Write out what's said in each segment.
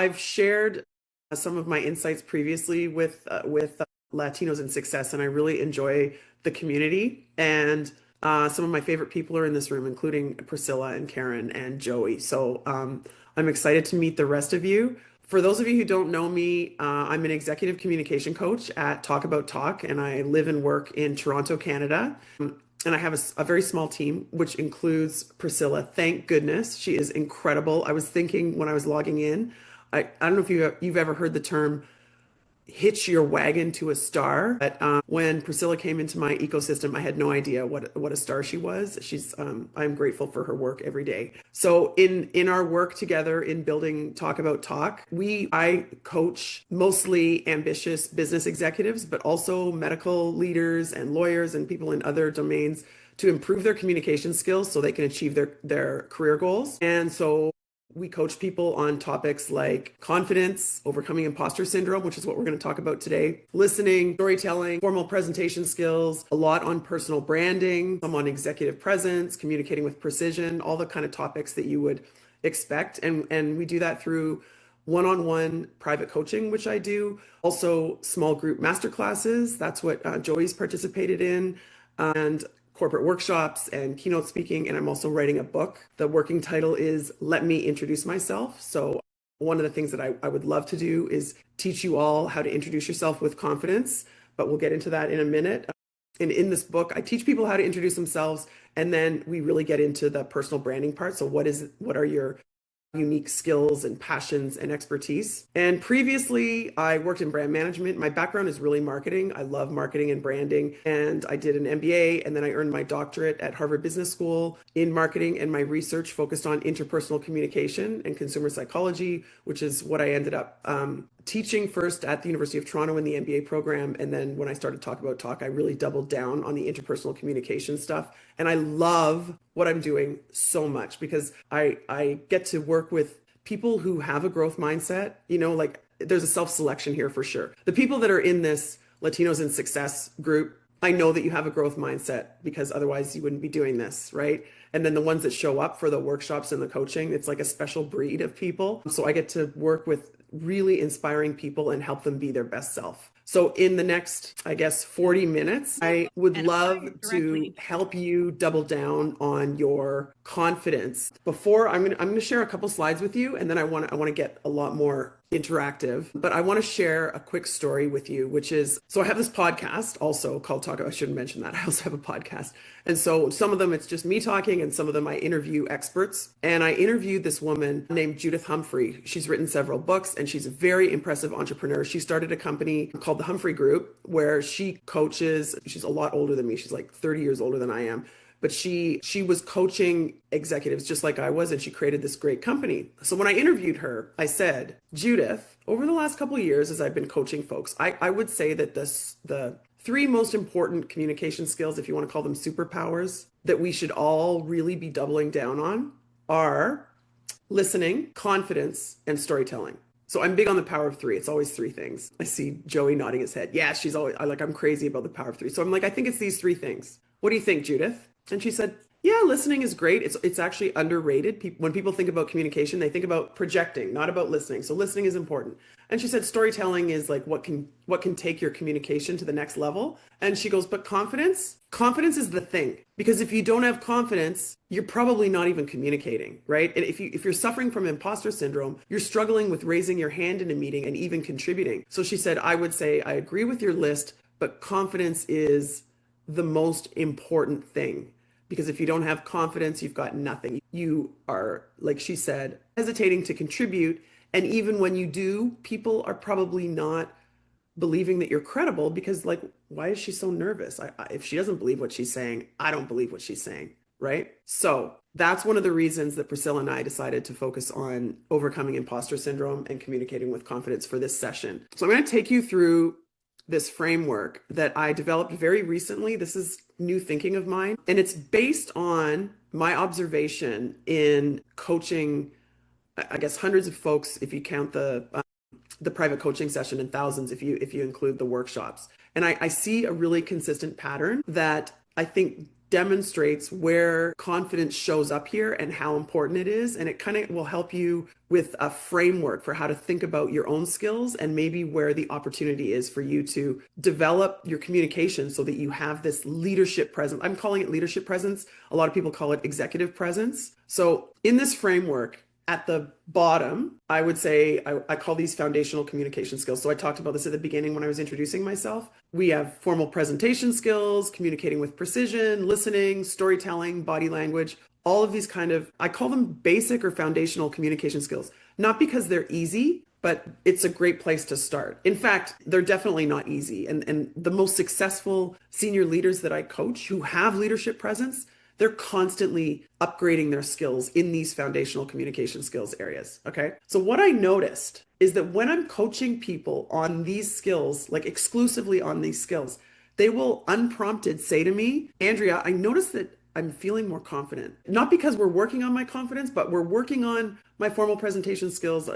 I've shared some of my insights previously with Latinos in Success, and I really enjoy the community. And some of my favorite people are in this room, including Priscilla and Karen and Joey. So I'm excited to meet the rest of you. For those of you who don't know me, I'm an executive communication coach at Talk About Talk, and I live and work in Toronto, Canada. And I have a very small team, which includes Priscilla. Thank goodness. She is incredible. I was thinking when I was logging in, I don't know if you've ever heard the term hitch your wagon to a star. But when Priscilla came into my ecosystem, I had no idea what a star she was. I'm grateful for her work every day. So in our work together in building Talk About Talk, I coach mostly ambitious business executives, but also medical leaders and lawyers and people in other domains to improve their communication skills so they can achieve their career goals. And so we coach people on topics like confidence, overcoming imposter syndrome, which is what we're going to talk about today, listening, storytelling, formal presentation skills, a lot on personal branding, some on executive presence, communicating with precision, all the kind of topics that you would expect. And we do that through one-on-one private coaching, which I do. Also small group masterclasses. That's what Joey's participated in. And corporate workshops and keynote speaking, and I'm also writing a book. The working title is Let Me Introduce Myself. So one of the things that I would love to do is teach you all how to introduce yourself with confidence, but we'll get into that in a minute. And in this book, I teach people how to introduce themselves, and then we really get into the personal branding part. So what are your unique skills and passions and expertise. And previously, I worked in brand management. My background is really marketing. I love marketing and branding. And I did an MBA, and then I earned my doctorate at Harvard Business School in marketing. And my research focused on interpersonal communication and consumer psychology, which is what I ended up teaching first at the University of Toronto in the MBA program. And then when I started Talk About Talk, I really doubled down on the interpersonal communication stuff. And I love what I'm doing so much because I get to work with people who have a growth mindset. Like there's a self-selection here for sure. The people that are in this Latinos in Success group, I know that you have a growth mindset because otherwise you wouldn't be doing this, right? And then the ones that show up for the workshops and the coaching, it's like a special breed of people. So I get to work with really inspiring people and help them be their best self. So in the next, 40 minutes, I would love to help you double down on your confidence. Before I'm going to share a couple slides with you, and then I want to get a lot more interactive, but I want to share a quick story with you, which is, so I have this podcast also called Talk. I shouldn't mention that. I also have a podcast. And so some of them, it's just me talking, and some of them I interview experts. And I interviewed this woman named Judith Humphrey. She's written several books, and she's a very impressive entrepreneur. She started a company called the Humphrey Group, where she coaches. She's a lot older than me. She's like 30 years older than I am. But she was coaching executives just like I was, and she created this great company. So when I interviewed her, I said, Judith, over the last couple of years, as I've been coaching folks, I would say that the three most important communication skills, if you want to call them superpowers, that we should all really be doubling down on are listening, confidence, and storytelling. So I'm big on the power of three. It's always three things. I see Joey nodding his head. Yeah, I'm crazy about the power of three. So I'm like, I think it's these three things. What do you think, Judith? And she said, yeah, listening is great. It's actually underrated. When people think about communication, they think about projecting, not about listening. So listening is important. And she said, storytelling is like what can take your communication to the next level. And she goes, but confidence is the thing. Because if you don't have confidence, you're probably not even communicating, right? And if you're suffering from imposter syndrome, you're struggling with raising your hand in a meeting and even contributing. So she said, I would say, I agree with your list, but confidence is the most important thing. Because if you don't have confidence, you've got nothing. You are, like she said, hesitating to contribute. And even when you do, people are probably not believing that you're credible because, like, why is she so nervous? If she doesn't believe what she's saying, I don't believe what she's saying, right? So that's one of the reasons that Priscilla and I decided to focus on overcoming imposter syndrome and communicating with confidence for this session. So I'm going to take you through this framework that I developed very recently. This is new thinking of mine, and it's based on my observation in coaching, hundreds of folks if you count the private coaching session, and thousands if you include the workshops. And I see a really consistent pattern that I think demonstrates where confidence shows up here and how important it is. And it kind of will help you with a framework for how to think about your own skills and maybe where the opportunity is for you to develop your communication so that you have this leadership presence. I'm calling it leadership presence. A lot of people call it executive presence. So in this framework, at the bottom, I would say I call these foundational communication skills. So I talked about this at the beginning when I was introducing myself. We have formal presentation skills, communicating with precision, listening, storytelling, body language, all of these kind of, I call them basic or foundational communication skills, not because they're easy, but it's a great place to start. In fact, they're definitely not easy. And the most successful senior leaders that I coach who have leadership presence, they're constantly upgrading their skills in these foundational communication skills areas. Okay. So what I noticed is that when I'm coaching people on these skills, like exclusively on these skills, they will unprompted say to me, Andrea, I noticed that I'm feeling more confident. Not because we're working on my confidence, but we're working on my formal presentation skills,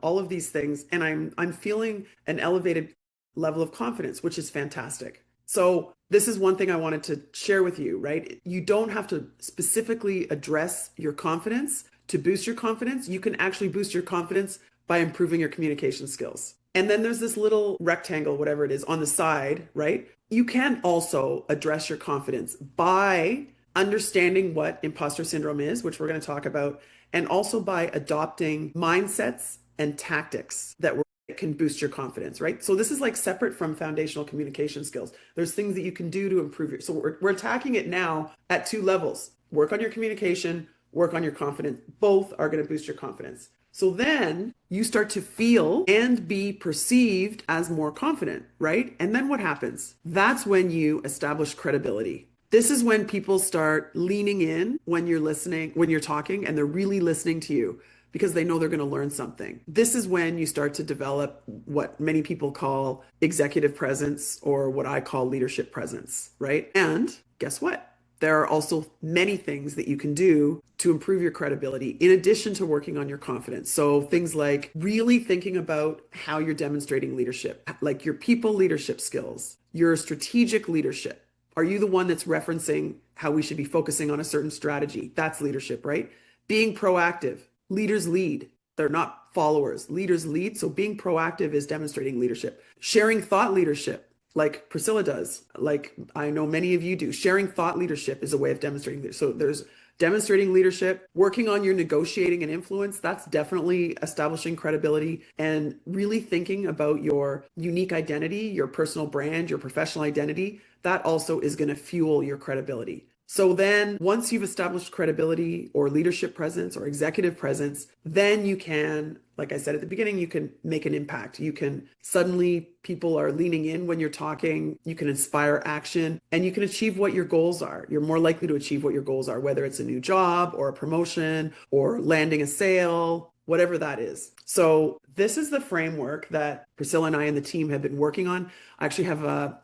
all of these things. And I'm feeling an elevated level of confidence, which is fantastic. So this is one thing I wanted to share with you, right? You don't have to specifically address your confidence to boost your confidence. You can actually boost your confidence by improving your communication skills. And then there's this little rectangle, whatever it is, on the side, right? You can also address your confidence by understanding what imposter syndrome is, which we're going to talk about, and also by adopting mindsets and tactics that can boost your confidence, right? So this is like separate from foundational communication skills. There's things that you can do to improve your, so we're attacking it now at two levels. Work on your communication, work on your confidence. Both are going to boost your confidence. So then you start to feel and be perceived as more confident, right? And then what happens? That's when you establish credibility. This is when people start leaning in when you're listening, when you're talking, and they're really listening to you because they know they're going to learn something. This is when you start to develop what many people call executive presence or what I call leadership presence, right? And guess what? There are also many things that you can do to improve your credibility in addition to working on your confidence. So things like really thinking about how you're demonstrating leadership, like your people leadership skills, your strategic leadership. Are you the one that's referencing how we should be focusing on a certain strategy? That's leadership, right? Being proactive. Leaders lead. They're not followers. Leaders lead. So being proactive is demonstrating leadership. Sharing thought leadership, like Priscilla does, like I know many of you do. Sharing thought leadership is a way of demonstrating leadership. So there's demonstrating leadership, working on your negotiating and influence. That's definitely establishing credibility and really thinking about your unique identity, your personal brand, your professional identity. That also is going to fuel your credibility. So then once you've established credibility or leadership presence or executive presence, then you can, like I said at the beginning, you can make an impact. You can suddenly, people are leaning in when you're talking, you can inspire action, and you can achieve what your goals are. You're more likely to achieve what your goals are, whether it's a new job or a promotion or landing a sale, whatever that is. So this is the framework that Priscilla and I and the team have been working on. I actually have a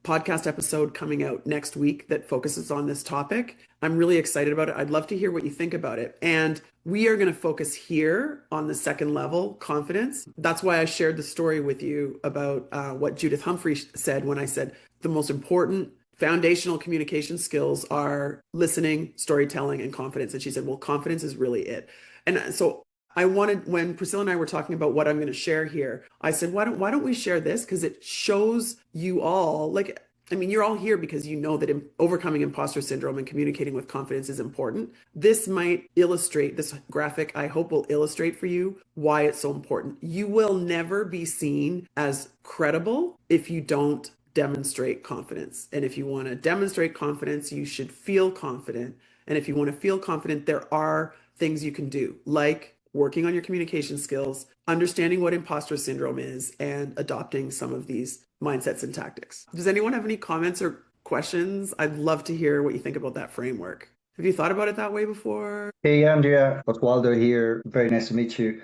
podcast episode coming out next week that focuses on this topic. I'm really excited about it. I'd love to hear what you think about it. And we are going to focus here on the second level, confidence. That's why I shared the story with you about what Judith Humphrey said when I said the most important foundational communication skills are listening, storytelling, and confidence. And she said, well, confidence is really it. And so I wanted, when Priscilla and I were talking about what I'm going to share here, I said, why don't we share this? Because it shows you all, like, I mean, you're all here because you know that overcoming imposter syndrome and communicating with confidence is important. This might illustrate, this graphic, I hope will illustrate for you why it's so important. You will never be seen as credible if you don't demonstrate confidence. And if you want to demonstrate confidence, you should feel confident. And if you want to feel confident, there are things you can do, like working on your communication skills, understanding what imposter syndrome is, and adopting some of these mindsets and tactics. Does anyone have any comments or questions? I'd love to hear what you think about that framework. Have you thought about it that way before? Hey, Andrea, Oswaldo here. Very nice to meet you.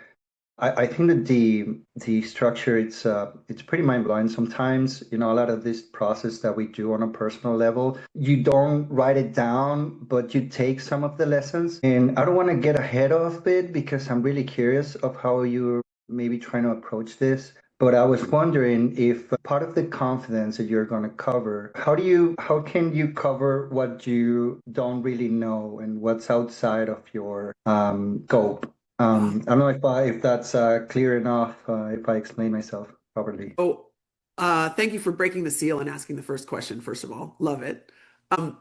I think that the structure it's pretty mind-blowing sometimes. You know, a lot of this process that we do on a personal level, you don't write it down, but you take some of the lessons. And I don't want to get ahead of it because I'm really curious of how you're maybe trying to approach this. But I was wondering if part of the confidence that you're going to cover, how can you cover what you don't really know and what's outside of your scope? I don't know if that's clear enough, if I explain myself properly. Oh, thank you for breaking the seal and asking the first question, first of all. Love it. Um,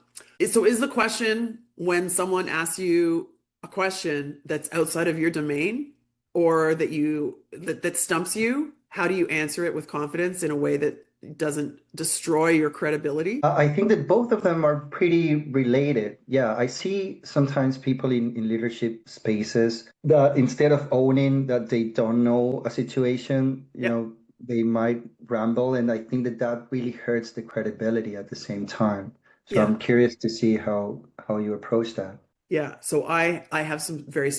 so is the question when someone asks you a question that's outside of your domain or that stumps you, how do you answer it with confidence in a way that doesn't destroy your credibility? I think that both of them are pretty related. Yeah, I see sometimes people in leadership spaces that instead of owning that they don't know a situation, Yep. they might ramble, and I think that that really hurts the credibility at the same time. So Yeah. I'm curious to see how you approach that. Yeah, so I have I have a very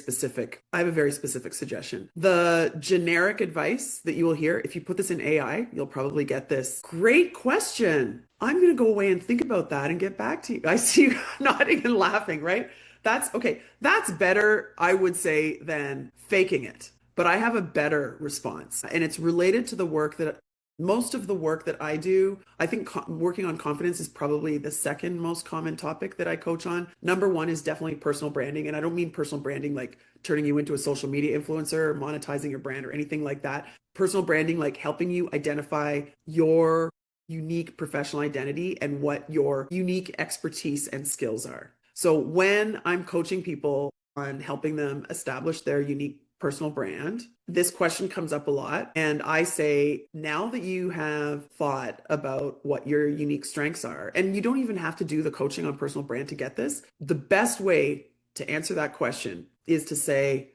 specific suggestion. The generic advice that you will hear, if you put this in AI, you'll probably get this. Great question. I'm going to go away and think about that and get back to you. I see you nodding and laughing, right? That's okay. That's better, I would say, than faking it. But I have a better response, and it's related to the work that most of the work that I do, I think working on confidence is probably the second most common topic that I coach on. Number one is definitely personal branding. And I don't mean personal branding like turning you into a social media influencer or monetizing your brand or anything like that. Personal branding, like helping you identify your unique professional identity and what your unique expertise and skills are. So when I'm coaching people on helping them establish their unique personal brand, this question comes up a lot. And I say, now that you have thought about what your unique strengths are, and you don't even have to do the coaching on personal brand to get this, the best way to answer that question is to say,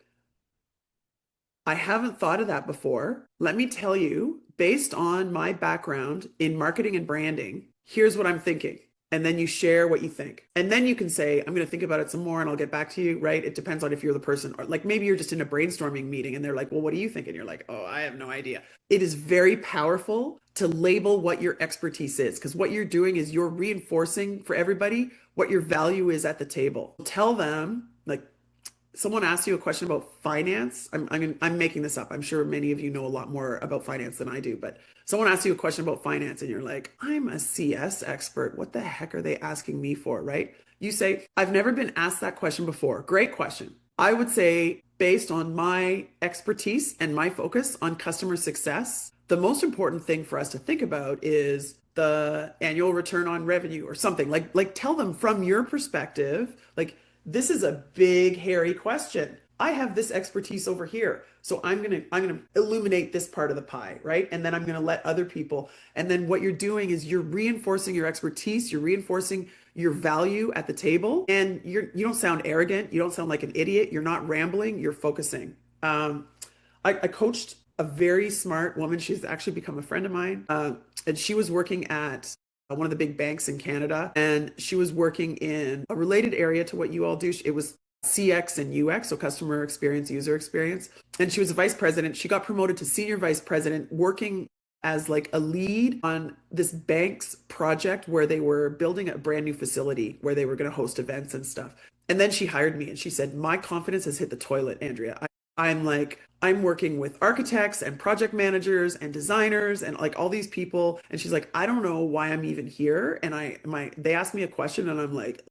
I haven't thought of that before. Let me tell you, based on my background in marketing and branding, here's what I'm thinking. And then you share what you think. And then you can say, I'm going to think about it some more and I'll get back to you, right? It depends on if you're the person, or like maybe you're just in a brainstorming meeting and they're like, well, what do you think? And you're like, oh, I have no idea. It is very powerful to label what your expertise is because what you're doing is you're reinforcing for everybody what your value is at the table. Tell them, like, someone asks you a question about finance. I'm making this up. I'm sure many of you know a lot more about finance than I do, but someone asks you a question about finance and you're like, I'm a CS expert. What the heck are they asking me for, right? You say, I've never been asked that question before. Great question. I would say, based on my expertise and my focus on customer success, the most important thing for us to think about is the annual return on revenue or something. Like tell them from your perspective, like this is a big, hairy question. I have this expertise over here. So I'm gonna illuminate this part of the pie, right? And then I'm gonna let other people. And then what you're doing is you're reinforcing your expertise, you're reinforcing your value at the table, and you don't sound arrogant, you don't sound like an idiot, you're not rambling, you're focusing. I coached a very smart woman. She's actually become a friend of mine. And she was working at one of the big banks in Canada, and she was working in a related area to what you all do. It was CX and UX, so customer experience, user experience. And she was a vice president. She got promoted to senior vice president, working as like a lead on this bank's project where they were building a brand new facility where they were going to host events and stuff. And then she hired me and she said, my confidence has hit the toilet, Andrea. I'm like, I'm working with architects and project managers and designers and like all these people. And she's like, I don't know why I'm even here. And they asked me a question and I'm like,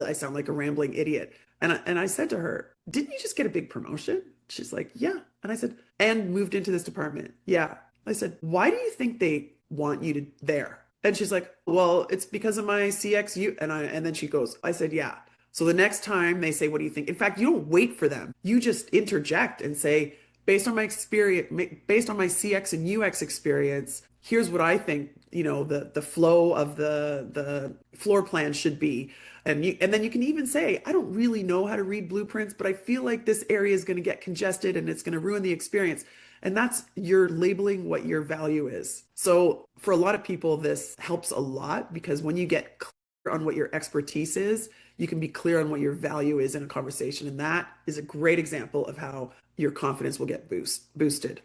I sound like a rambling idiot. And I said to her, didn't you just get a big promotion? She's like, yeah. And I said, and moved into this department. Yeah. I said, why do you think they want you to there? And she's like, well, it's because of my CXU. And then she goes, I said, yeah. So the next time they say, what do you think? In fact, you don't wait for them. You just interject and say, based on my experience, based on my CX and UX experience, here's what I think, the flow of the floor plan should be. And then you can even say, I don't really know how to read blueprints, but I feel like this area is going to get congested and it's going to ruin the experience. And that's you're labeling what your value is. So for a lot of people, this helps a lot because when you get clear on what your expertise is, you can be clear on what your value is in a conversation. And that is a great example of how your confidence will get boosted.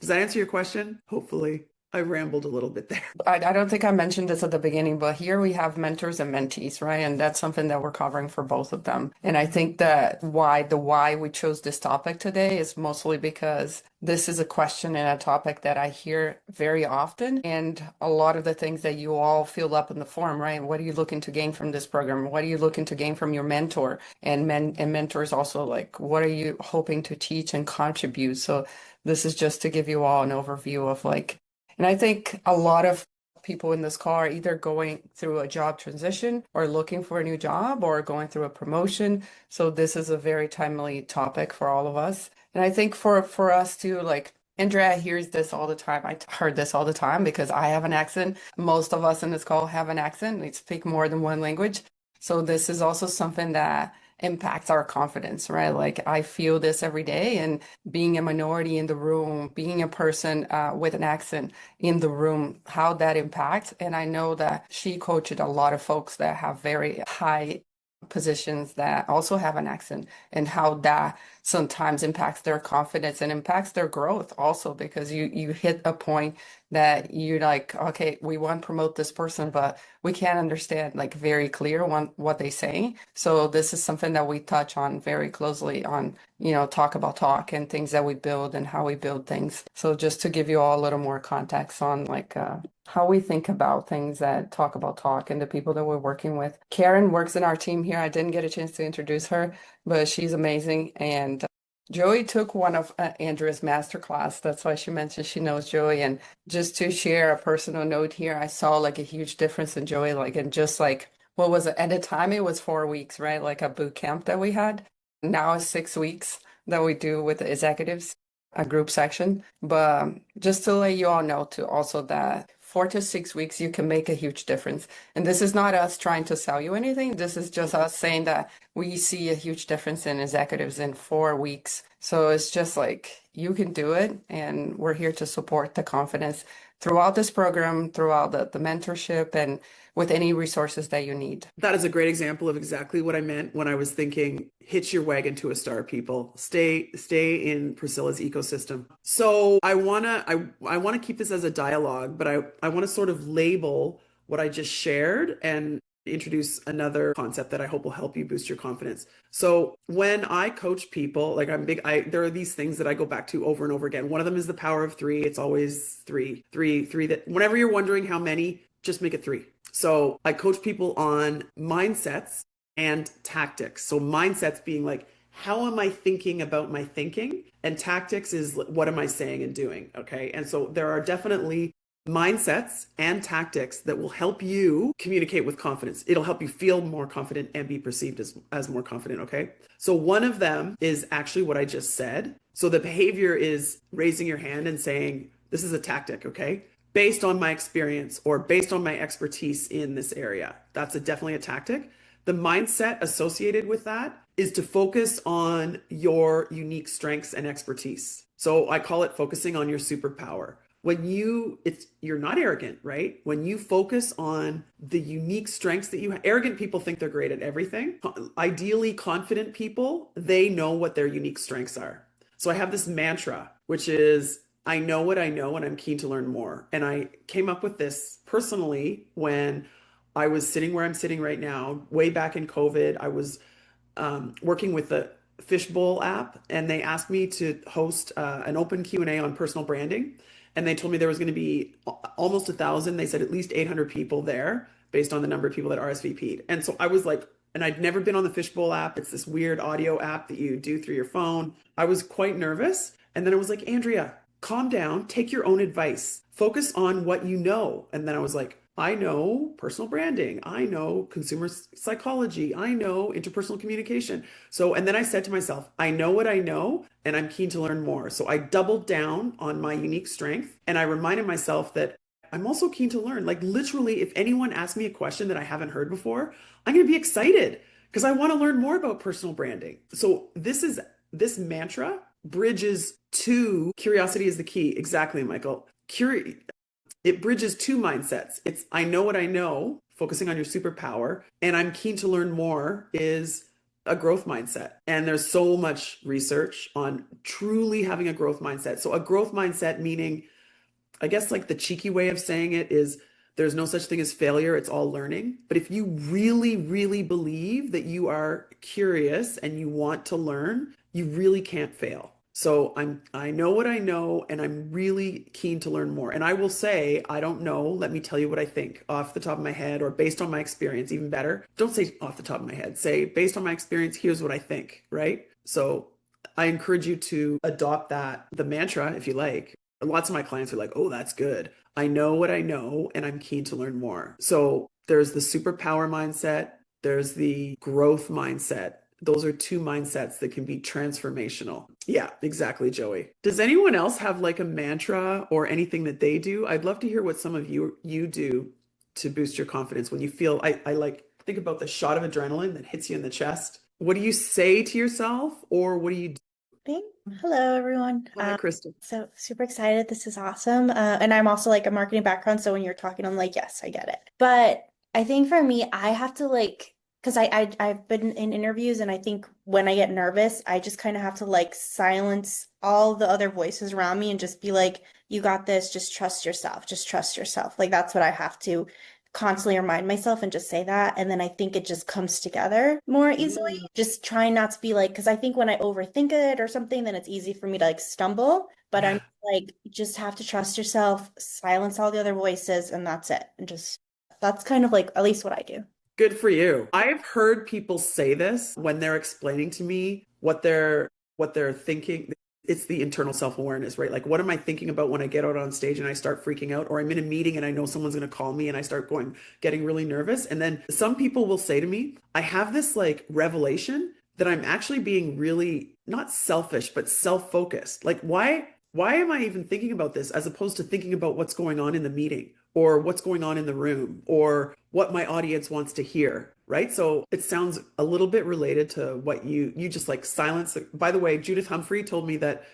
Does that answer your question? Hopefully. I rambled a little bit there. I don't think I mentioned this at the beginning, but here we have mentors and mentees, right? And that's something that we're covering for both of them. And I think that why we chose this topic today is mostly because this is a question and a topic that I hear very often. And a lot of the things that you all fill up in the form, right? What are you looking to gain from this program? What are you looking to gain from your mentor? And mentors also like, what are you hoping to teach and contribute? So this is just to give you all an overview of like, and I think a lot of people in this call are either going through a job transition or looking for a new job or going through a promotion. So this is a very timely topic for all of us. And I think for us to like Andrea hears this all the time. I heard this all the time because I have an accent. Most of us in this call have an accent. We speak more than one language. So this is also something that impacts our confidence, right? Like I feel this every day, and being a minority in the room, being a person with an accent in the room, how that impacts. And I know that she coached a lot of folks that have very high positions that also have an accent, and how that sometimes impacts their confidence and impacts their growth also, because you hit a point that you're like, okay, we want to promote this person, but we can't understand like very clear what they say. So this is something that we touch on very closely on, talk about talk and things that we build and how we build things. So just to give you all a little more context on like how we think about things that talk about talk and the people that we're working with. Karen works in our team here. I didn't get a chance to introduce her, but she's amazing. And Joey took one of Andrea's masterclass. That's why she mentioned she knows Joey. And just to share a personal note here, I saw like a huge difference in Joey, like in just like what was it? At the time it was 4 weeks, right? Like a boot camp that we had. Now it's 6 weeks that we do with the executives, a group section. But just to let you all know too, also that 4 to 6 weeks, you can make a huge difference. And this is not us trying to sell you anything. This is just us saying that we see a huge difference in executives in 4 weeks. So it's just like you can do it. And we're here to support the confidence throughout this program, throughout the mentorship, and with any resources that you need. That is a great example of exactly what I meant when I was thinking hitch your wagon to a star, people. Stay in Priscilla's ecosystem. So I wanna keep this as a dialogue, but I want to sort of label what I just shared and introduce another concept that I hope will help you boost your confidence. So when I coach people, like there are these things that I go back to over and over again. One of them is the power of three. It's always three, that whenever you're wondering how many, just make it three. So I coach people on mindsets and tactics. So mindsets being like, how am I thinking about my thinking? And tactics is what am I saying and doing? Okay. And so there are definitely mindsets and tactics that will help you communicate with confidence. It'll help you feel more confident and be perceived as more confident. Okay. So one of them is actually what I just said. So the behavior is raising your hand and saying, this is a tactic. Okay. Based on my experience or based on my expertise in this area. That's definitely a tactic. The mindset associated with that is to focus on your unique strengths and expertise. So I call it focusing on your superpower. When you're not arrogant, right? When you focus on the unique strengths that you have, arrogant people think they're great at everything. Ideally, confident people, they know what their unique strengths are. So I have this mantra, which is I know what I know and I'm keen to learn more. And I came up with this personally when I was sitting where I'm sitting right now. Way back in COVID, I was working with the Fishbowl app, and they asked me to host an open Q&A on personal branding. And they told me there was going to be almost 1,000. They said at least 800 people there based on the number of people that RSVP'd. And so I was like, and I'd never been on the Fishbowl app. It's this weird audio app that you do through your phone. I was quite nervous. And then I was like, Andrea, calm down, take your own advice, focus on what you know. And then I was like, I know personal branding. I know consumer psychology. I know interpersonal communication. So, and then I said to myself, I know what I know and I'm keen to learn more. So I doubled down on my unique strength and I reminded myself that I'm also keen to learn. Like literally, if anyone asks me a question that I haven't heard before, I'm going to be excited because I want to learn more about personal branding. So this mantra bridges to curiosity is the key. Exactly, Michael. It bridges two mindsets. It's I know what I know, focusing on your superpower, and I'm keen to learn more is a growth mindset. And there's so much research on truly having a growth mindset. So a growth mindset meaning I guess like the cheeky way of saying it is there's no such thing as failure, it's all learning. But if you really, really believe that you are curious and you want to learn, you really can't fail. So I know what I know and I'm really keen to learn more. And I will say, I don't know, let me tell you what I think off the top of my head or based on my experience, even better. Don't say off the top of my head, say based on my experience, here's what I think, right? So I encourage you to adopt that, the mantra, if you like. Lots of my clients are like, oh, that's good. I know what I know and I'm keen to learn more. So there's the superpower mindset, there's the growth mindset. Those are two mindsets that can be transformational. Yeah, exactly, Joey. Does anyone else have like a mantra or anything that they do? I'd love to hear what some of you do to boost your confidence when you feel I like think about the shot of adrenaline that hits you in the chest. What do you say to yourself or what do you do? Hello, everyone. Hi, Kristen. So super excited. This is awesome. And I'm also like a marketing background. So when you're talking, I'm like, yes, I get it. But I think for me, I have to like, because I've been in interviews and I think when I get nervous, I just kind of have to like silence all the other voices around me and just be like, you got this, just trust yourself, just trust yourself. Like that's what I have to constantly remind myself and just say that. And then I think it just comes together more easily. Just trying not to be like, because I think when I overthink it or something, then it's easy for me to like stumble. But I'm like, you just have to trust yourself, silence all the other voices, and that's it. And just that's kind of like at least what I do. Good for you. I've heard people say this when they're explaining to me what they're thinking. It's the internal self-awareness, right? Like, what am I thinking about when I get out on stage and I start freaking out, or I'm in a meeting and I know someone's going to call me and I start getting really nervous. And then some people will say to me, I have this like revelation that I'm actually being really not selfish, but self-focused. Like, why am I even thinking about this as opposed to thinking about what's going on in the meeting or what's going on in the room or what my audience wants to hear, right? So it sounds a little bit related to what you just like silence. By the way, Judith Humphrey told me that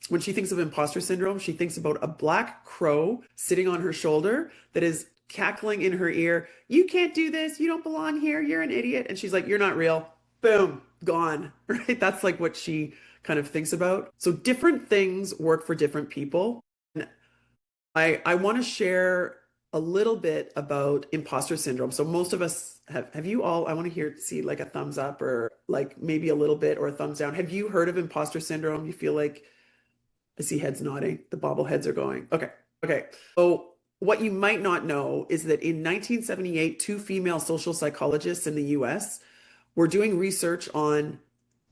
when she thinks of imposter syndrome, she thinks about a black crow sitting on her shoulder that is cackling in her ear. You can't do this. You don't belong here. You're an idiot. And she's like, you're not real. Boom, gone, right? That's like what she kind of thinks about. So different things work for different people. And I want to share a little bit about imposter syndrome. So most of us have you all, I want to see like a thumbs up or like maybe a little bit or a thumbs down. Have you heard of imposter syndrome? You feel like I see heads nodding. The bobbleheads are going. Okay. Okay. So what you might not know is that in 1978, two female social psychologists in the US were doing research on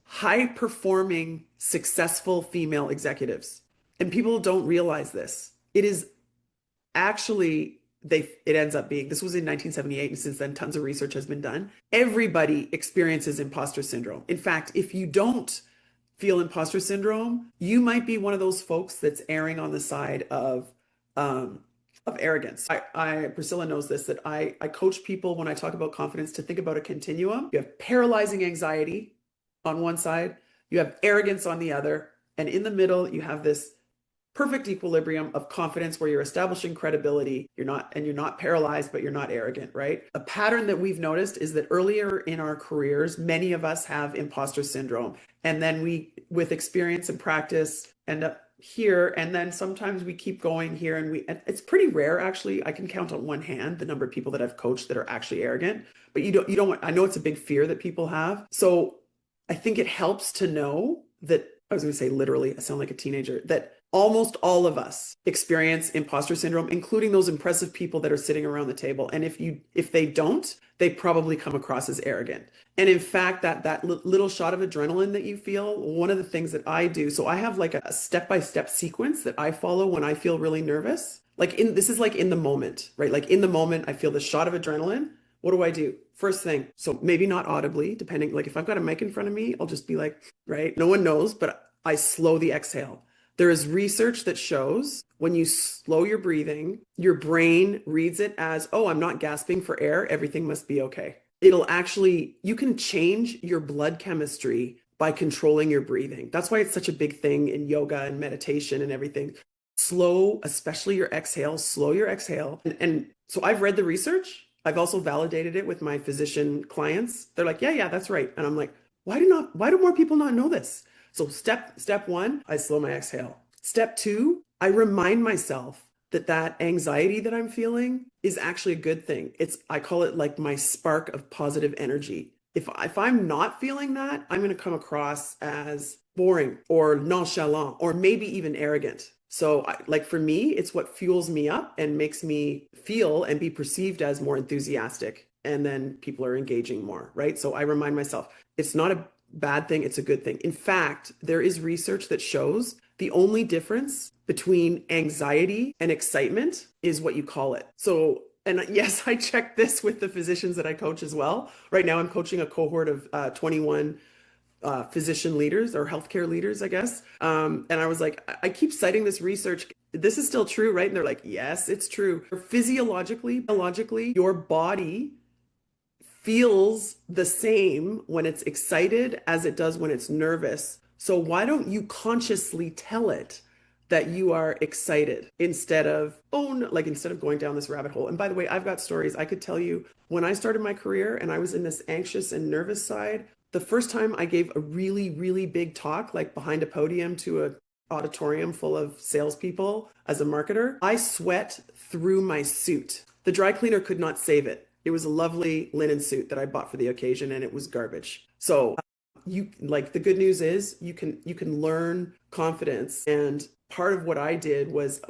high performing, successful female executives. And people don't realize this. It is actually, it ends up being, this was in 1978, and since then, tons of research has been done. Everybody experiences imposter syndrome. In fact, if you don't feel imposter syndrome, you might be one of those folks that's erring on the side of arrogance. Priscilla knows this, that I coach people when I talk about confidence to think about a continuum. You have paralyzing anxiety on one side, you have arrogance on the other, and in the middle, you have this perfect equilibrium of confidence where you're establishing credibility. You're not paralyzed, but you're not arrogant, right? A pattern that we've noticed is that earlier in our careers, many of us have imposter syndrome. And then we, with experience and practice, end up here. And then sometimes we keep going here and it's pretty rare, actually. I can count on one hand the number of people that I've coached that are actually arrogant, but you don't want, I know it's a big fear that people have. So I think it helps to know that, I was going to say literally, I sound like a teenager, that almost all of us experience imposter syndrome, including those impressive people that are sitting around the table. And if they don't, they probably come across as arrogant. And in fact, that little shot of adrenaline that you feel, one of the things that I do, so I have like a step-by-step sequence that I follow when I feel really nervous. This is like in the moment, right? Like in the moment, I feel the shot of adrenaline. What do I do? First thing, so maybe not audibly, depending, like if I've got a mic in front of me, I'll just be like, right? No one knows, but I slow the exhale. There is research that shows when you slow your breathing, your brain reads it as, oh, I'm not gasping for air. Everything must be okay. You can change your blood chemistry by controlling your breathing. That's why it's such a big thing in yoga and meditation and everything. Slow, especially your exhale, slow your exhale. And so I've read the research. I've also validated it with my physician clients. They're like, yeah, that's right. And I'm like, why do more people not know this? So step one, I slow my exhale. Step two, I remind myself that that anxiety that I'm feeling is actually a good thing. I call it like my spark of positive energy. If I'm not feeling that, I'm going to come across as boring or nonchalant or maybe even arrogant. So like for me, it's what fuels me up and makes me feel and be perceived as more enthusiastic. And then people are engaging more, right? So I remind myself, it's not a bad thing, it's a good thing. In fact, there is research that shows the only difference between anxiety and excitement is what you call it. So, and yes, I checked this with the physicians that I coach as well. Right now, I'm coaching a cohort of 21 physician leaders or healthcare leaders, I guess. And I was like, I keep citing this research. This is still true, right? And they're like, yes, it's true. Physiologically, biologically, your body feels the same when it's excited as it does when it's nervous. So why don't you consciously tell it that you are excited instead of, oh no, like instead of going down this rabbit hole. And by the way, I've got stories. I could tell you when I started my career and I was in this anxious and nervous side, the first time I gave a really, really big talk, like behind a podium to a auditorium full of salespeople as a marketer, I sweat through my suit. The dry cleaner could not save it. It was a lovely linen suit that I bought for the occasion and it was garbage. So you like the good news is you can learn confidence. And part of what I did was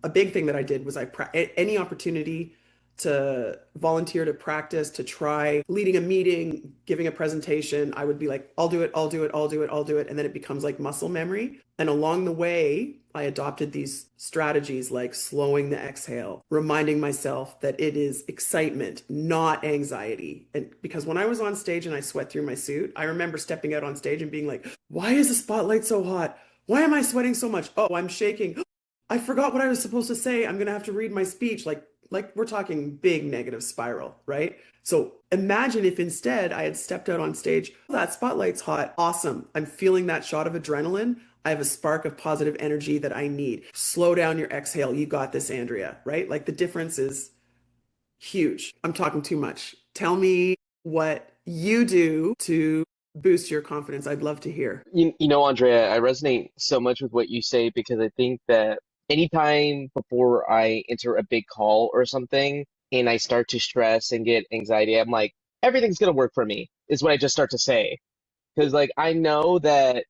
a big thing that I did was any opportunity to volunteer, to practice, to try leading a meeting, giving a presentation, I would be like, I'll do it, I'll do it, I'll do it, I'll do it. And then it becomes like muscle memory. And along the way, I adopted these strategies like slowing the exhale, reminding myself that it is excitement, not anxiety. And because when I was on stage and I sweat through my suit, I remember stepping out on stage and being like, why is the spotlight so hot? Why am I sweating so much? Oh, I'm shaking. I forgot what I was supposed to say. I'm going to have to read my speech. Like we're talking big negative spiral, right? So imagine if instead I had stepped out on stage, oh, that spotlight's hot. Awesome. I'm feeling that shot of adrenaline. I have a spark of positive energy that I need. Slow down your exhale. You got this, Andrea, right? Like the difference is huge. I'm talking too much. Tell me what you do to boost your confidence. I'd love to hear. You know, Andrea, I resonate so much with what you say because I think that anytime before I enter a big call or something and I start to stress and get anxiety, I'm like, everything's gonna work for me, is what I just start to say. Because like I know that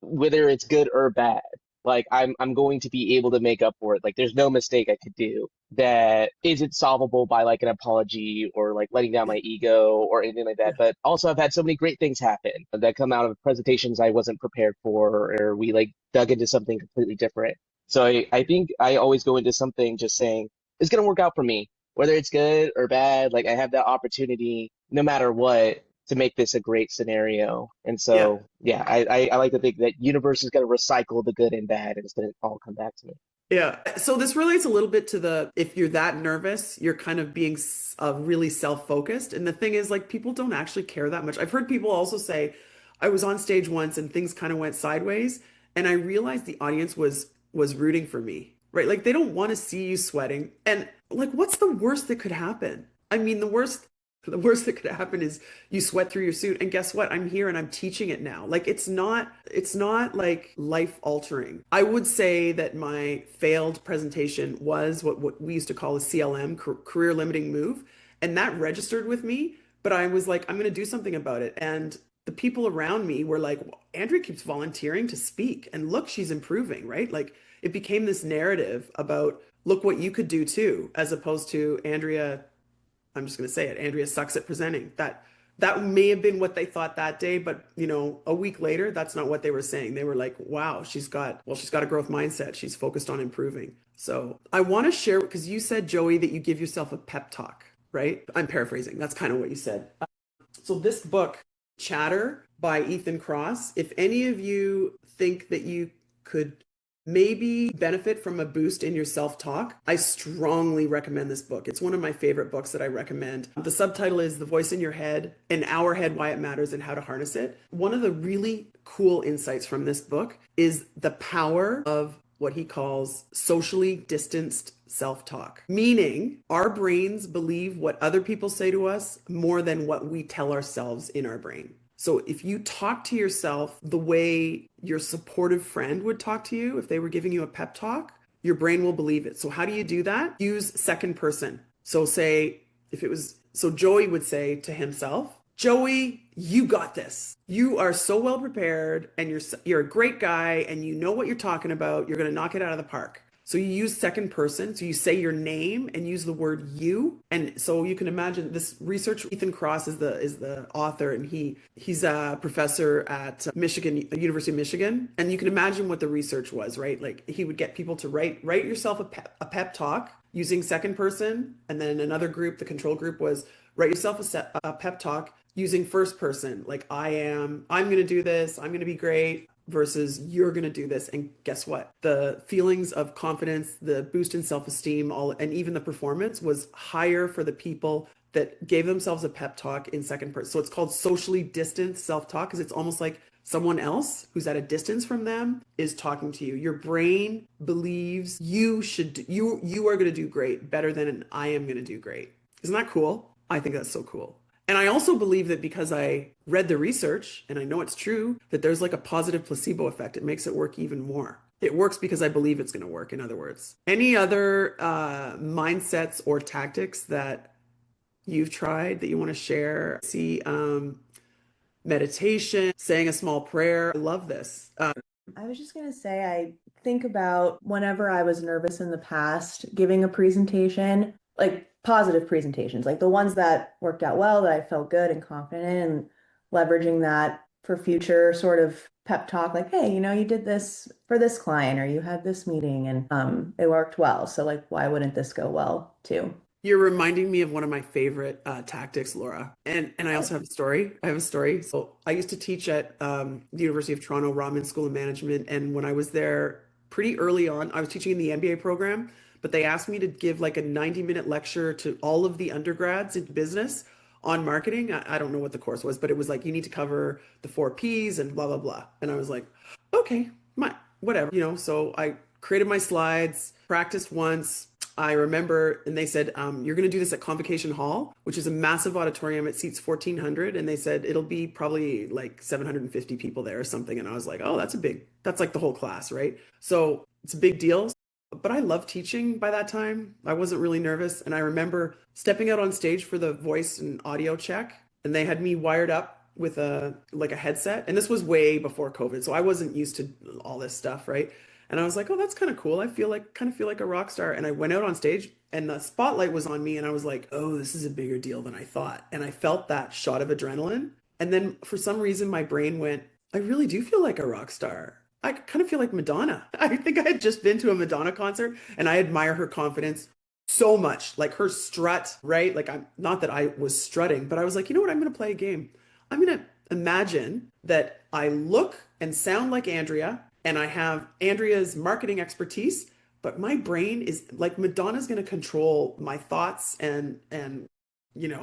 whether it's good or bad, like I'm going to be able to make up for it. Like there's no mistake I could do that isn't solvable by like an apology or like letting down my ego or anything like that. But also I've had so many great things happen that come out of presentations I wasn't prepared for, or we like dug into something completely different. So I think I always go into something just saying it's gonna work out for me, whether it's good or bad. Like I have that opportunity no matter what to make this a great scenario. And Yeah. so, yeah, I like to think that universe is going to recycle the good and bad and it's going to all come back to me. Yeah. So this relates a little bit to if you're that nervous, you're kind of being really self-focused. And the thing is, like, people don't actually care that much. I've heard people also say, I was on stage once and things kind of went sideways. And I realized the audience was rooting for me, right? Like, they don't want to see you sweating. And like, what's the worst that could happen? I mean, the worst that could happen is you sweat through your suit, and guess what? I'm here and I'm teaching it now. Like it's not like life altering. I would say that my failed presentation was what we used to call a CLM, career limiting move, and that registered with me, but I was like, I'm going to do something about it. And the people around me were like, well, Andrea keeps volunteering to speak and look, she's improving, right? Like it became this narrative about look what you could do too, as opposed to Andrea, I'm just going to say it. Andrea sucks at presenting. That may have been what they thought that day, but a week later, that's not what they were saying. They were like, "Wow, she's got a growth mindset. She's focused on improving." So I want to share because you said, Joey, that you give yourself a pep talk, right? I'm paraphrasing. That's kind of what you said. So this book, Chatter by Ethan Kross, if any of you think that you could maybe benefit from a boost in your self-talk, I strongly recommend this book. It's one of my favorite books that I recommend. The subtitle is The Voice in Your Head, In Our Head, Why It Matters and How to Harness It. One of the really cool insights from this book is the power of what he calls socially distanced self-talk, meaning our brains believe what other people say to us more than what we tell ourselves in our brain. So if you talk to yourself the way your supportive friend would talk to you, if they were giving you a pep talk, your brain will believe it. So how do you do that? Use second person. So say if it was, so Joey would say to himself, Joey, you got this. You are so well prepared and you're a great guy and you know what you're talking about. You're going to knock it out of the park. So you use second person. So you say your name and use the word you. And so you can imagine this research. Ethan Kross is the author, and he's a professor at Michigan, University of Michigan. And you can imagine what the research was, right? Like he would get people to write yourself a pep talk using second person, and then another group, the control group, was write yourself a pep talk using first person, like I'm going to do this, I'm going to be great, versus you're going to do this. And guess what? The feelings of confidence, the boost in self-esteem, and even the performance was higher for the people that gave themselves a pep talk in second person. So it's called socially distanced self-talk, because it's almost like someone else who's at a distance from them is talking to you. Your brain believes you are going to do great, better than I am going to do great. Isn't that cool? I think that's so cool. And I also believe that because I read the research and I know it's true, that there's like a positive placebo effect. It makes it work even more. It works because I believe it's going to work, in other words. Any other mindsets or tactics that you've tried that you want to share? See, meditation, saying a small prayer. I love this. I was just going to say, I think about whenever I was nervous in the past, giving a presentation, like positive presentations, like the ones that worked out well, that I felt good and confident in, and leveraging that for future sort of pep talk, like, hey, you did this for this client, or you had this meeting and it worked well. So like, why wouldn't this go well too? You're reminding me of one of my favorite tactics, Laura. And I also have a story. I have a story. So I used to teach at the University of Toronto Rahman School of Management. And when I was there pretty early on, I was teaching in the MBA program, but they asked me to give like a 90-minute lecture to all of the undergrads in business on marketing. I don't know what the course was, but it was like, you need to cover the 4 Ps and blah, blah, blah. And I was like, okay, whatever, so I created my slides, practiced once. I remember, and they said, you're going to do this at Convocation Hall, which is a massive auditorium. It seats 1,400. And they said, it'll be probably like 750 people there or something. And I was like, oh, that's like the whole class, right? So it's a big deal. But I loved teaching by that time. I wasn't really nervous. And I remember stepping out on stage for the voice and audio check. And they had me wired up with a headset. And this was way before COVID. So I wasn't used to all this stuff, right? And I was like, oh, that's kind of cool. I kind of feel like a rock star. And I went out on stage and the spotlight was on me. And I was like, oh, this is a bigger deal than I thought. And I felt that shot of adrenaline. And then for some reason, my brain went, I really do feel like a rock star. I kind of feel like Madonna. I think I had just been to a Madonna concert and I admire her confidence so much, like her strut, right? Like, I'm not that I was strutting, but I was like, you know what? I'm going to play a game. I'm going to imagine that I look and sound like Andrea, and I have Andrea's marketing expertise, but my brain is like, Madonna's going to control my thoughts and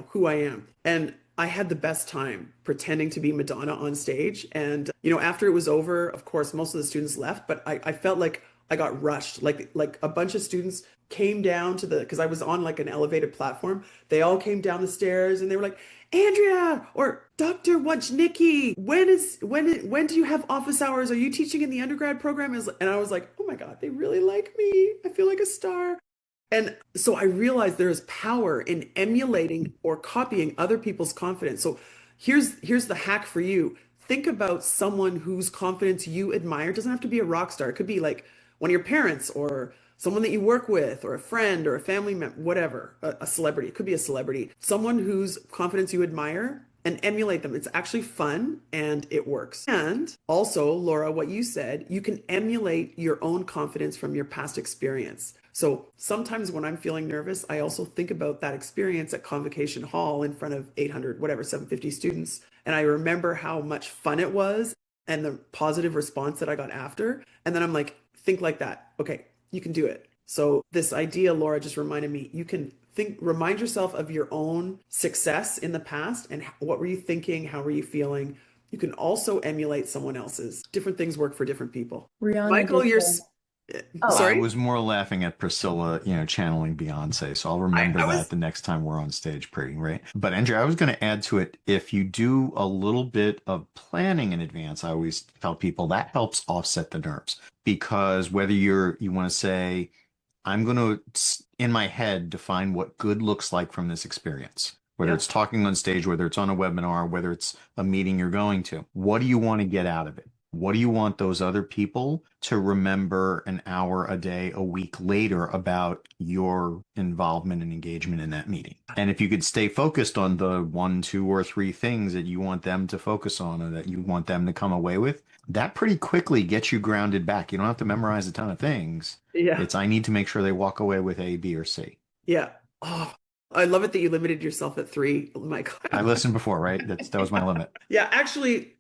who I am. And I had the best time pretending to be Madonna on stage. And after it was over, of course, most of the students left, but I felt like I got rushed. Like a bunch of students came down because I was on like an elevated platform. They all came down the stairs and they were like, Andrea or Dr. Wojnicki, when do you have office hours? Are you teaching in the undergrad program? And I was like, oh my God, they really like me. I feel like a star. And so I realized there is power in emulating or copying other people's confidence. So here's the hack for you. Think about someone whose confidence you admire. It doesn't have to be a rock star. It could be like one of your parents or someone that you work with or a friend or a family member, whatever, a celebrity. It could be a celebrity. Someone whose confidence you admire, and emulate them. It's actually fun and it works. And also, Laura, what you said, you can emulate your own confidence from your past experience. So sometimes when I'm feeling nervous, I also think about that experience at Convocation Hall in front of 800, 750 students. And I remember how much fun it was and the positive response that I got after. And then I'm like, think like that. Okay, you can do it. So this idea, Laura, just reminded me, you can remind yourself of your own success in the past and what were you thinking? How were you feeling? You can also emulate someone else's. Different things work for different people. Rihanna Michael, did you're, the Oh, I Sorry? was more laughing at Priscilla, channeling Beyonce. So I'll I, remember I that was, the next time we're on stage, pretty, right? But Andrea, I was going to add to it, if you do a little bit of planning in advance, I always tell people that helps offset the nerves. Because whether you want to say, I'm going to, in my head, define what good looks like from this experience. Whether yeah, it's talking on stage, whether it's on a webinar, whether it's a meeting you're going to, what do you want to get out of it? What do you want those other people to remember an hour a day, a week later about your involvement and engagement in that meeting? And if you could stay focused on the one, two, or three things that you want them to focus on or that you want them to come away with, that pretty quickly gets you grounded back. You don't have to memorize a ton of things. yeah, It's I need to make sure they walk away with A, B, or C. yeah. Oh, I love it that you limited yourself at three, Michael. I listened before, right? That was my limit. Yeah, actually,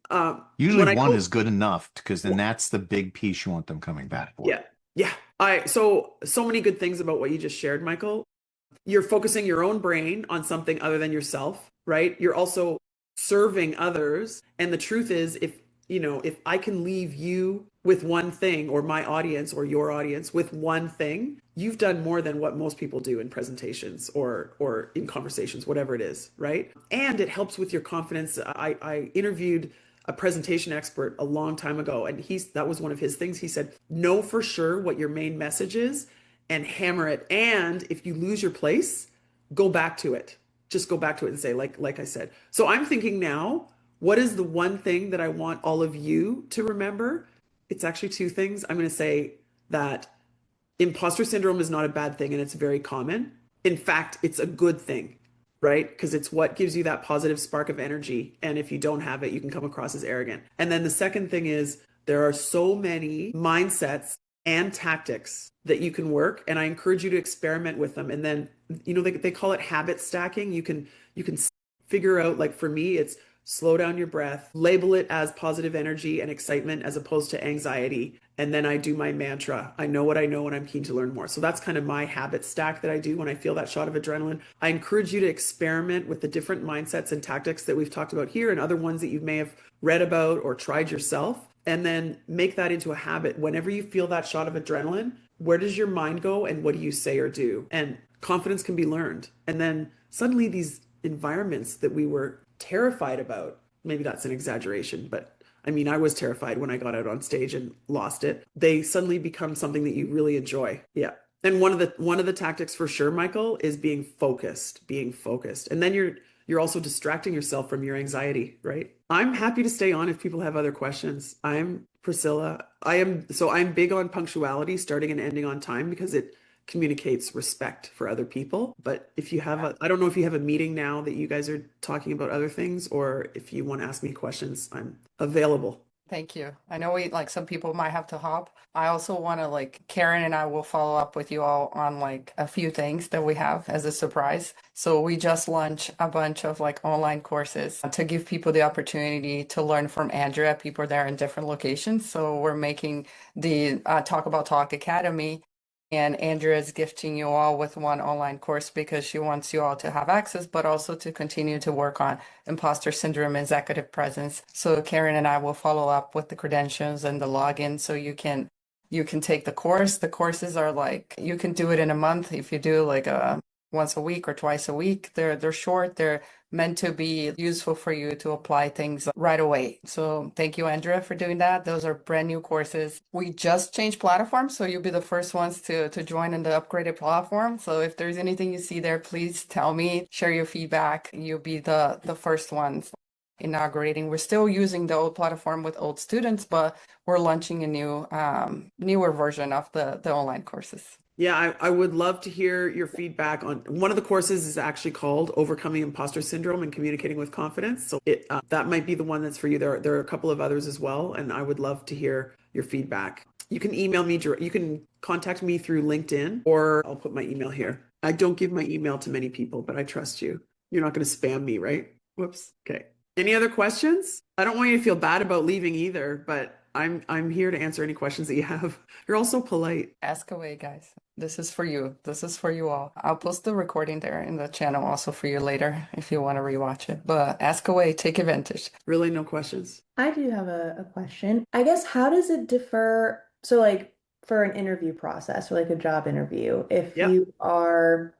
Usually when I one coach, is good enough because then yeah, that's the big piece you want them coming back for. yeah, yeah. So many good things about what you just shared, Michael. You're focusing your own brain on something other than yourself, right? You're also serving others. And the truth is, if I can leave you with one thing, or my audience or your audience with one thing, you've done more than what most people do in presentations or in conversations, whatever it is, right? And it helps with your confidence. I interviewed a presentation expert a long time ago, and that was one of his things. He said, know for sure what your main message is and hammer it. And if you lose your place, go back to it. Just go back to it and say, like I said. So I'm thinking now, what is the one thing that I want all of you to remember? It's actually two things. I'm going to say that imposter syndrome is not a bad thing and it's very common. In fact, it's a good thing, right? Because it's what gives you that positive spark of energy. And if you don't have it, you can come across as arrogant. And then the second thing is there are so many mindsets and tactics that you can work. And I encourage you to experiment with them. And then, they call it habit stacking. You can figure out, like for me, it's slow down your breath, label it as positive energy and excitement as opposed to anxiety. And then I do my mantra. I know what I know and I'm keen to learn more. So that's kind of my habit stack that I do when I feel that shot of adrenaline. I encourage you to experiment with the different mindsets and tactics that we've talked about here and other ones that you may have read about or tried yourself. And then make that into a habit. Whenever you feel that shot of adrenaline, where does your mind go and what do you say or do? And confidence can be learned. And then suddenly these environments that we were terrified about, maybe that's an exaggeration, but I mean, I was terrified when I got out on stage and lost it. They suddenly become something that you really enjoy. Yeah. And one of the tactics for sure, Michael, is being focused. And then you're also distracting yourself from your anxiety, right? I'm happy to stay on if people have other questions. I'm Priscilla. I'm big on punctuality, starting and ending on time because it communicates respect for other people. But if you have I don't know if you have a meeting now that you guys are talking about other things, or if you want to ask me questions, I'm available. Thank you. I know some people might have to hop. I also want to Karen and I will follow up with you all on a few things that we have as a surprise. So we just launched a bunch of online courses to give people the opportunity to learn from Andrea. People there in different locations. So we're making the Talk About Talk Academy. And Andrea is gifting you all with one online course because she wants you all to have access, but also to continue to work on imposter syndrome, executive presence. So Karen and I will follow up with the credentials and the login so you can take the course. The courses are you can do it in a month if you do a once a week or twice a week. They're short. They're meant to be useful for you to apply things right away. So thank you, Andrea, for doing that. Those are brand new courses. We just changed platforms, so you'll be the first ones to join in the upgraded platform. So if there's anything you see there, please tell me, share your feedback. You'll be the first ones inaugurating. We're still using the old platform with old students, but we're launching a newer version of the online courses. Yeah, I would love to hear your feedback on one of the courses is actually called Overcoming Imposter Syndrome and Communicating with Confidence. So that might be the one that's for you. There are a couple of others as well, and I would love to hear your feedback. You can email me, you can contact me through LinkedIn, or I'll put my email here. I don't give my email to many people, but I trust you. You're not going to spam me, right? Whoops. Okay. Any other questions? I don't want you to feel bad about leaving either, but I'm here to answer any questions that you have. You're all so polite. Ask away, guys. This is for you. This is for you all. I'll post the recording there in the channel also for you later if you want to rewatch it. But ask away, take advantage. Really, no questions? I do have a question. I guess how does it differ? So for an interview process or like a job interview, if Yep. you are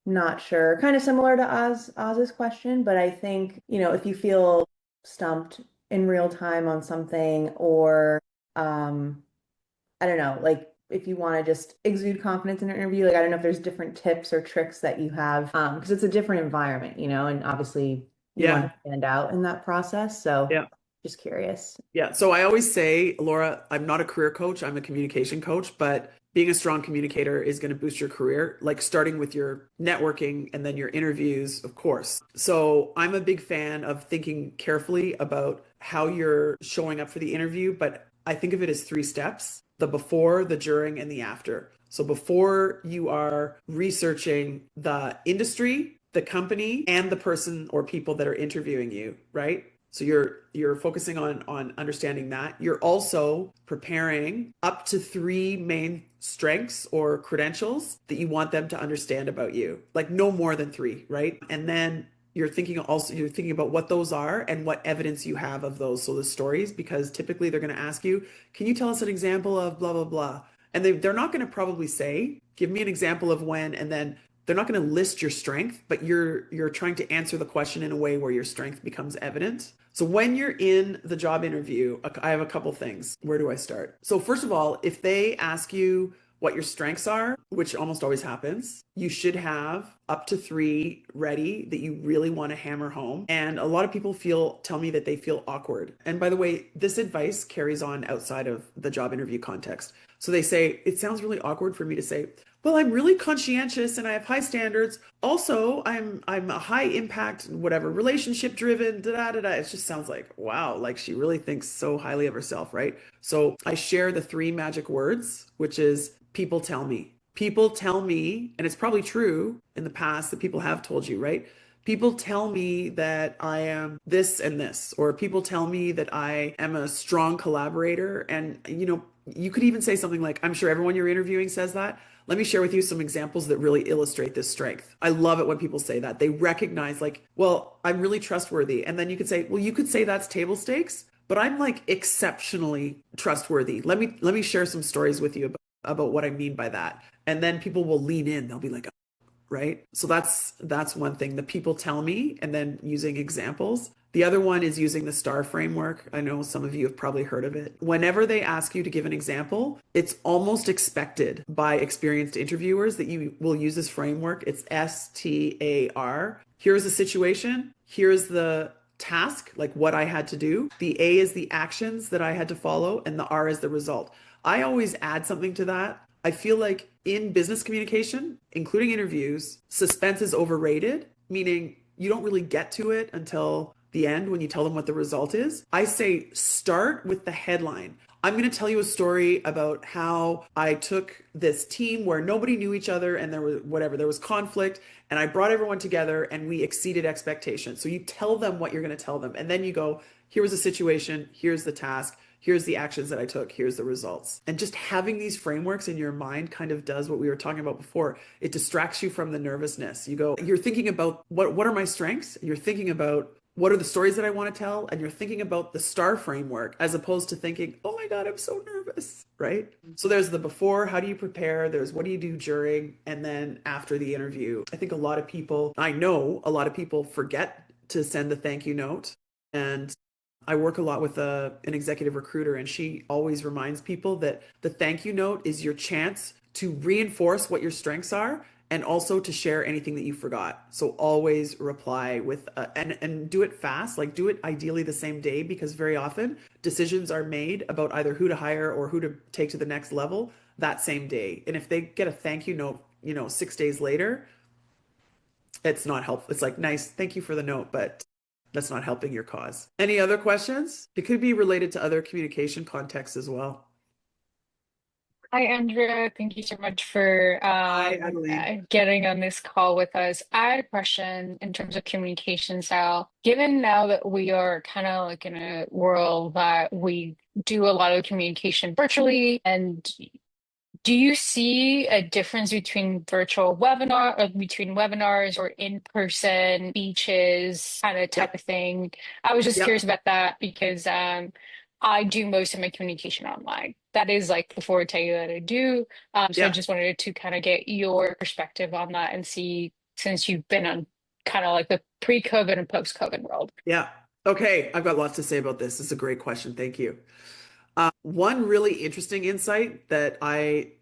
not sure, kind of similar to Oz's question, but I think, if you feel stumped in real time on something, or I don't know, like if you want to just exude confidence in an interview, like I don't know if there's different tips or tricks that you have, because it's a different environment, and obviously you want Yeah. to stand out in that process. So Yeah. just curious. Yeah. So I always say, Laura, I'm not a career coach, I'm a communication coach, but being a strong communicator is going to boost your career, like starting with your networking and then your interviews, of course. So I'm a big fan of thinking carefully about how you're showing up for the interview, but I think of it as three steps: the before, the during, and the after. So before, you are researching the industry, the company, and the person or people that are interviewing you, right? So you're focusing on understanding that. You're also preparing up to three main strengths or credentials that you want them to understand about you. Like no more than three, right? And then you're thinking about what those are and what evidence you have of those. So the stories, because typically they're going to ask you, can you tell us an example of blah blah blah? And they're not going to probably say, give me an example of when, and then they're not going to list your strength, but you're trying to answer the question in a way where your strength becomes evident. So when you're in the job interview, I have a couple things. Where do I start? So first of all, if they ask you what your strengths are, which almost always happens, you should have up to three ready that you really want to hammer home. And a lot of people tell me that they feel awkward. And by the way, this advice carries on outside of the job interview context. So they say, it sounds really awkward for me to say, well, I'm really conscientious and I have high standards. Also, I'm a high impact, whatever, relationship driven, da da da da. It just sounds like, wow, like she really thinks so highly of herself, right? So I share the three magic words, which is people tell me. People tell me, and it's probably true in the past that people have told you, right? People tell me that I am this and this, or people tell me that I am a strong collaborator. And, you could even say something like, I'm sure everyone you're interviewing says that. Let me share with you some examples that really illustrate this strength. I love it when people say that. They recognize, like, well, I'm really trustworthy. And then you could say, well, you could say that's table stakes, but I'm like exceptionally trustworthy. Let me share some stories with you about what I mean by that. And then people will lean in. They'll be like, right? So that's one thing. The people tell me, and then using examples. The other one is using the STAR framework. I know some of you have probably heard of it. Whenever they ask you to give an example, it's almost expected by experienced interviewers that you will use this framework. It's STAR. Here's the situation. Here's the task, like what I had to do. The A is the actions that I had to follow, and the R is the result. I always add something to that. I feel like in business communication, including interviews, suspense is overrated, meaning you don't really get to it until the end when you tell them what the result is. I say start with the headline. I'm going to tell you a story about how I took this team where nobody knew each other and there was conflict, and I brought everyone together and we exceeded expectations. So you tell them what you're going to tell them, and then you go, here was the situation, here's the task, here's the actions that I took, here's the results. And just having these frameworks in your mind kind of does what we were talking about before. It distracts you from the nervousness. You're thinking about what are my strengths? You're thinking about what are the stories that I want to tell? And you're thinking about the STAR framework as opposed to thinking, oh my God, I'm so nervous, right? So there's the before, how do you prepare? There's what do you do during, and then after the interview. I know a lot of people forget to send the thank you note. And I work a lot with an executive recruiter, and she always reminds people that the thank you note is your chance to reinforce what your strengths are and also to share anything that you forgot. So always reply with and do it fast, like do it ideally the same day, because very often decisions are made about either who to hire or who to take to the next level that same day. And if they get a thank you note, 6 days later, it's not helpful. It's like, nice, thank you for the note, but that's not helping your cause. Any other questions? It could be related to other communication contexts as well. Hi, Andrea. Thank you so much for Hi, Adeline. getting on this call with us. I had a question in terms of communication style. Given now that we are kind of like in a world that we do a lot of communication virtually, and do you see a difference between between webinars or in-person speeches kind of type Yep. of thing? I was just Yep. curious about that because I do most of my communication online. that is like the forte that I do. So I Yeah. just wanted to kind of get your perspective on that and see, since you've been on kind of like the pre-COVID and post-COVID world. Yeah. Okay. I've got lots to say about this. This is a great question. Thank you. One really interesting insight that I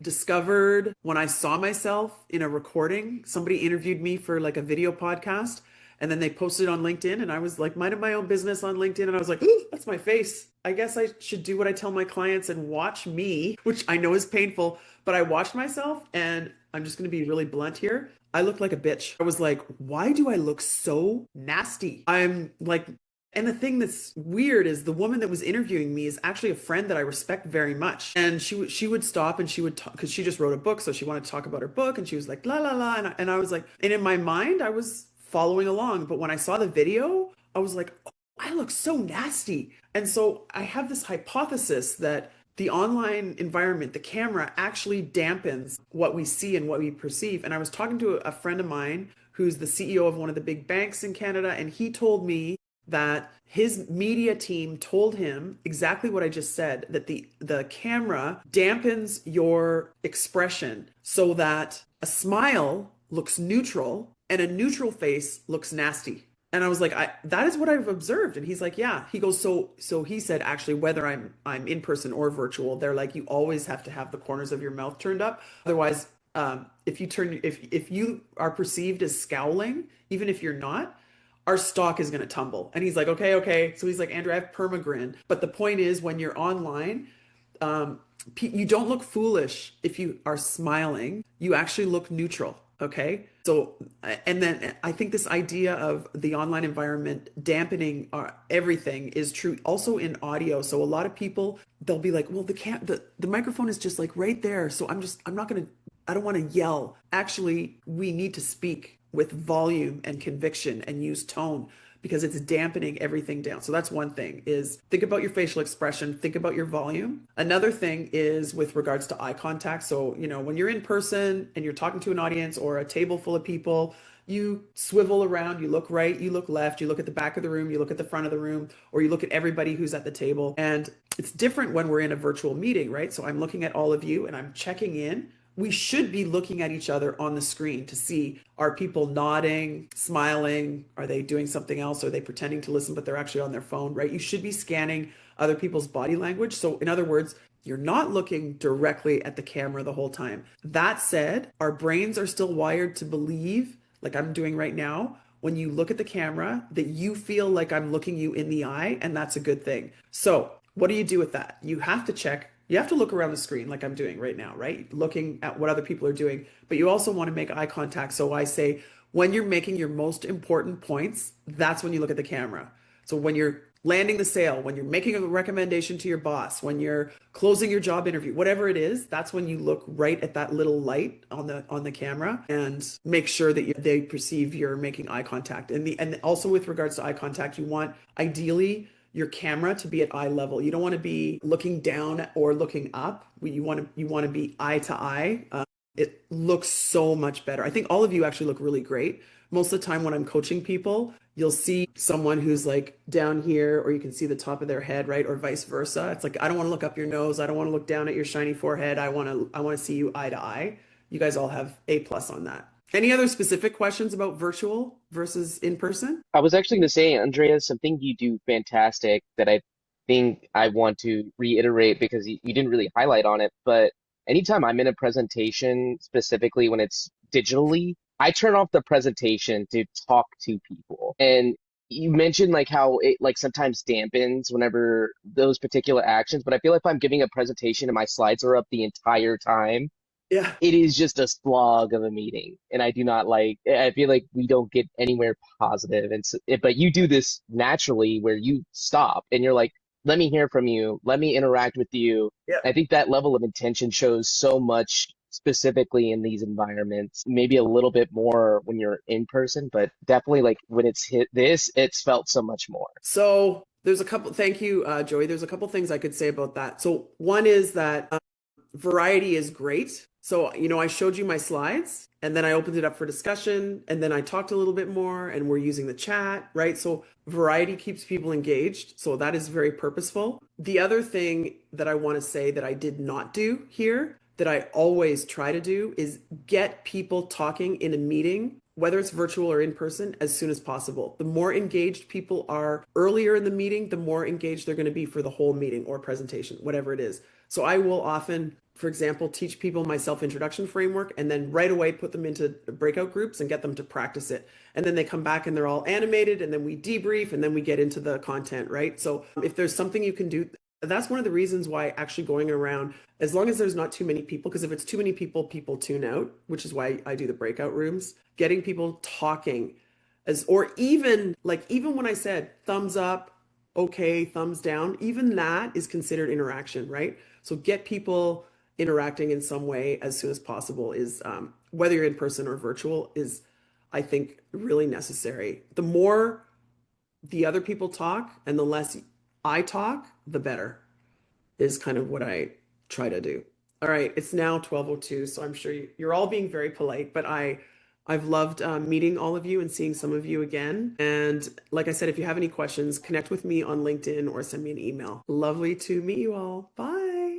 discovered when I saw myself in a recording. Somebody interviewed me for like a video podcast and then they posted it on LinkedIn and I was like minding my own business on LinkedIn and I was like, ooh, that's my face. I guess I should do what I tell my clients and watch me, which I know is painful, but I watched myself and I'm just going to be really blunt here. I looked like a bitch. I was like, why do I look so nasty? I'm like, and the thing that's weird is the woman that was interviewing me is actually a friend that I respect very much. And she would stop and she would talk because she just wrote a book, so she wanted to talk about her book. And she was like, la la la, and I was like, and in my mind I was following along, but when I saw the video, I was like, oh, I look so nasty. And so I have this hypothesis that the online environment, the camera actually dampens what we see and what we perceive. And I was talking to a friend of mine who's the CEO of one of the big banks in Canada, and he told me that his media team told him exactly what I just said, that the camera dampens your expression so that a smile looks neutral and a neutral face looks nasty. And I was like, that is what I've observed. And he's like, yeah. He goes, so he said, actually, whether I'm in person or virtual, they're like, you always have to have the corners of your mouth turned up. Otherwise, if you are perceived as scowling, even if you're not, our stock is going to tumble. And he's like, okay. So he's like, Andrew, I have permagrin. But the point is, when you're online, you don't look foolish if you are smiling. You actually look neutral. Okay. So, and then I think this idea of the online environment dampening everything is true also in audio. So a lot of people, they'll be like, well, the microphone is just like right there. So I don't want to yell. Actually, we need to speak with volume and conviction and use tone because it's dampening everything down. So that's one thing, is think about your facial expression, think about your volume. Another thing is with regards to eye contact. So, when you're in person and you're talking to an audience or a table full of people, you swivel around, you look right, you look left, you look at the back of the room, you look at the front of the room, or you look at everybody who's at the table. And it's different when we're in a virtual meeting, right? So I'm looking at all of you and I'm checking in. We should be looking at each other on the screen to see, are people nodding, smiling? Are they doing something else? Are they pretending to listen, but they're actually on their phone, right? You should be scanning other people's body language. So in other words, you're not looking directly at the camera the whole time. That said, our brains are still wired to believe, like I'm doing right now, when you look at the camera, that you feel like I'm looking you in the eye, and that's a good thing. So what do you do with that? You have to look around the screen like I'm doing right now, right? Looking at what other people are doing, but you also want to make eye contact. So I say, when you're making your most important points, that's when you look at the camera. So when you're landing the sale, when you're making a recommendation to your boss, when you're closing your job interview, whatever it is, that's when you look right at that little light on the camera and make sure that they perceive you're making eye contact. And also with regards to eye contact, you want ideally your camera to be at eye level. You don't want to be looking down or looking up. You want to be eye to eye. It looks so much better. I think all of you actually look really great. Most of the time when I'm coaching people, you'll see someone who's like down here, or you can see the top of their head, right? Or vice versa. It's like, I don't want to look up your nose. I don't want to look down at your shiny forehead. I want to see you eye to eye. You guys all have A+ on that. Any other specific questions about virtual versus in person? I was actually going to say, Andrea, something you do fantastic that I think I want to reiterate because you didn't really highlight on it, but anytime I'm in a presentation, specifically when it's digitally, I turn off the presentation to talk to people. And you mentioned like how it like sometimes dampens whenever those particular actions, but I feel like if I'm giving a presentation and my slides are up the entire time, Yeah. it is just a slog of a meeting. And I feel like we don't get anywhere positive. And so, but you do this naturally where you stop and you're like, let me hear from you. Let me interact with you. Yeah. I think that level of intention shows so much specifically in these environments, maybe a little bit more when you're in person, but definitely like when it's it's felt so much more. So thank you, Joey. There's a couple things I could say about that. So one is that variety is great. So, I showed you my slides and then I opened it up for discussion and then I talked a little bit more and we're using the chat, right? So, variety keeps people engaged. So, that is very purposeful. The other thing that I want to say that I did not do here, that I always try to do, is get people talking in a meeting, whether it's virtual or in person, as soon as possible. The more engaged people are earlier in the meeting, the more engaged they're going to be for the whole meeting or presentation, whatever it is. So I will often, for example, teach people my self-introduction framework and then right away put them into breakout groups and get them to practice it. And then they come back and they're all animated and then we debrief and then we get into the content, right? So if there's something you can do, that's one of the reasons why actually going around, as long as there's not too many people, because if it's too many people, people tune out, which is why I do the breakout rooms, getting people talking or even when I said thumbs up, okay, thumbs down, even that is considered interaction, right? So get people interacting in some way as soon as possible is whether you're in person or virtual is, I think, really necessary. The more the other people talk and the less I talk, the better is kind of what I try to do. All right, it's now 12:02, so I'm sure you're all being very polite, but I've loved meeting all of you and seeing some of you again. And like I said, if you have any questions, connect with me on LinkedIn or send me an email. Lovely to meet you all. Bye.